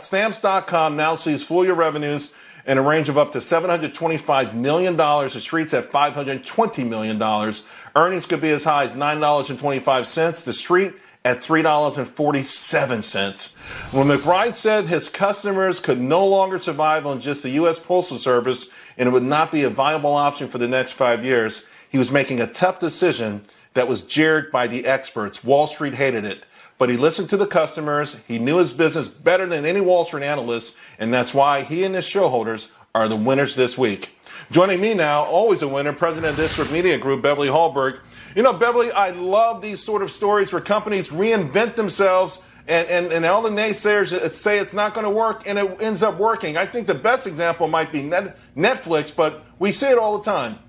Stamps.com now sees full year revenues in a range of up to $725 million. The street's at $520 million. Earnings could be as high as $9.25. The street at $3.47. When McBride said his customers could no longer survive on just the U.S. Postal Service and it would not be a viable option for the next 5 years, he was making a tough decision that was jeered by the experts. Wall Street hated it. But he listened to the customers. He knew his business better than any Wall Street analyst, and that's why he and his shareholders are the winners this week. Joining me now, always a winner, President of District Media Group, Beverly Hallberg. You know, Beverly, I love these sort of stories where companies reinvent themselves and all the naysayers say it's not going to work, and it ends up working. I think the best example might be Netflix, but we see it all the time.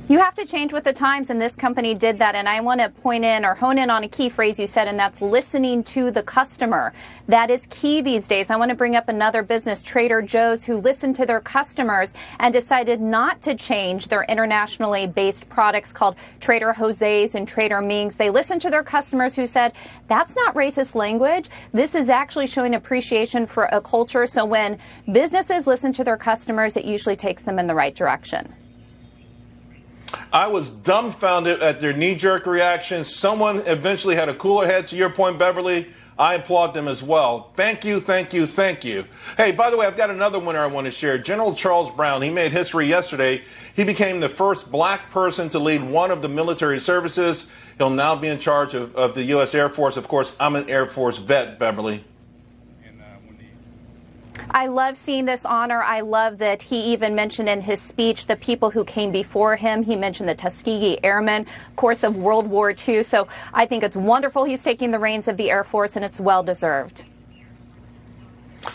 You have to change with the times, and this company did that. And I want to point in or hone in on a key phrase you said, and that's listening to the customer. That is key these days. I want to bring up another business, Trader Joe's, who listened to their customers and decided not to change their internationally based products called Trader Jose's and Trader Ming's. They listened to their customers who said, that's not racist language. This is actually showing appreciation for a culture. So when businesses listen to their customers, it usually takes them in the right direction. I was dumbfounded at their knee-jerk reaction. Someone eventually had a cooler head, to your point, Beverly. I applaud them as well. Thank you, thank you, thank you. Hey, by the way, I've got another winner I want to share. General Charles Brown, he made history yesterday. He became the first black person to lead one of the military services. He'll now be in charge of the U.S. Air Force. Of course, I'm an Air Force vet, Beverly. I love seeing this honor. I love that he even mentioned in his speech the people who came before him. He mentioned the Tuskegee Airmen, of course, of World War II. So I think it's wonderful he's taking the reins of the Air Force, and it's well-deserved.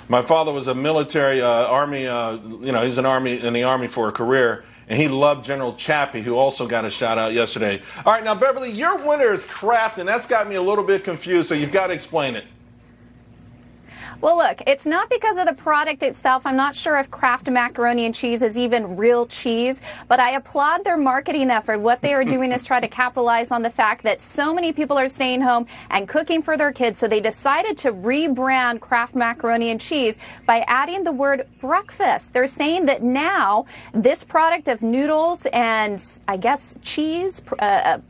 My father was a military Army, he's in the Army for a career, and he loved General Chappie, who also got a shout-out yesterday. All right, now, Beverly, your winner is Kraft, and that's got me a little bit confused, so you've got to explain it. Well, look, it's not because of the product itself. I'm not sure if Kraft macaroni and cheese is even real cheese, but I applaud their marketing effort. What they are doing is try to capitalize on the fact that so many people are staying home and cooking for their kids. So they decided to rebrand Kraft macaroni and cheese by adding the word breakfast. They're saying that now this product of noodles and I guess cheese,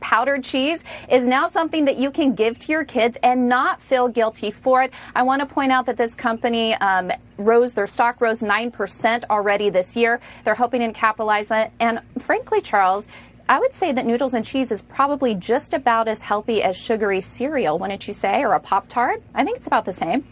powdered cheese, is now something that you can give to your kids and not feel guilty for it. I want to point out that this company their stock rose 9% already this year. They're hoping to capitalize on it. And frankly, Charles, I would say that noodles and cheese is probably just about as healthy as sugary cereal, wouldn't you say, or a Pop-Tart? I think it's about the same.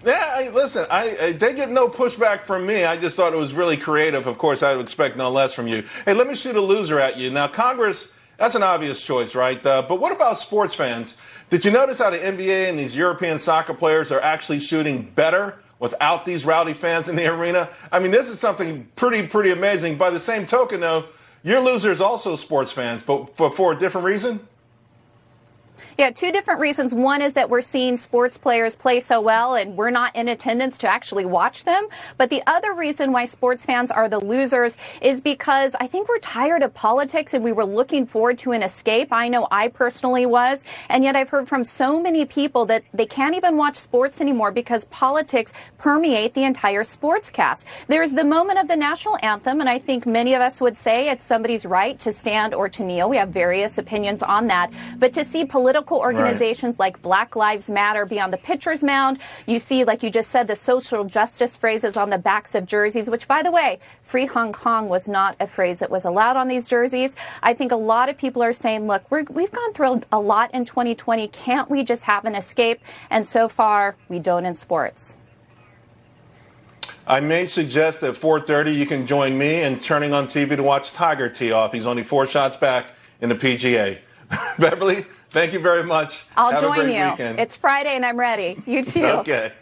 Listen, they get no pushback from me. I just thought it was really creative. Of course, I would expect no less from you. Hey, let me shoot a loser at you. Now, Congress, that's an obvious choice, right? But what about sports fans? Did you notice how the NBA and these European soccer players are actually shooting better without these rowdy fans in the arena? I mean, this is something pretty amazing. By the same token, though, your loser is also sports fans, but for a different reason? Yeah, two different reasons. One is that we're seeing sports players play so well and we're not in attendance to actually watch them. But the other reason why sports fans are the losers is because I think we're tired of politics and we were looking forward to an escape. I know I personally was. And yet I've heard from so many people that they can't even watch sports anymore because politics permeate the entire sportscast. There's the moment of the national anthem, and I think many of us would say it's somebody's right to stand or to kneel. We have various opinions on that. But to see political organizations like Black Lives Matter be on the pitcher's mound. You see, like you just said, the social justice phrases on the backs of jerseys, which, by the way, Free Hong Kong was not a phrase that was allowed on these jerseys. I think a lot of people are saying, look, we've gone through a lot in 2020. Can't we just have an escape? And so far, we don't in sports. I may suggest that 4:30 you can join me in turning on TV to watch Tiger tee off. He's only 4 shots back in the PGA. Beverly, thank you very much. I'll join Have a great you. weekend. It's Friday and I'm ready. You too. Okay.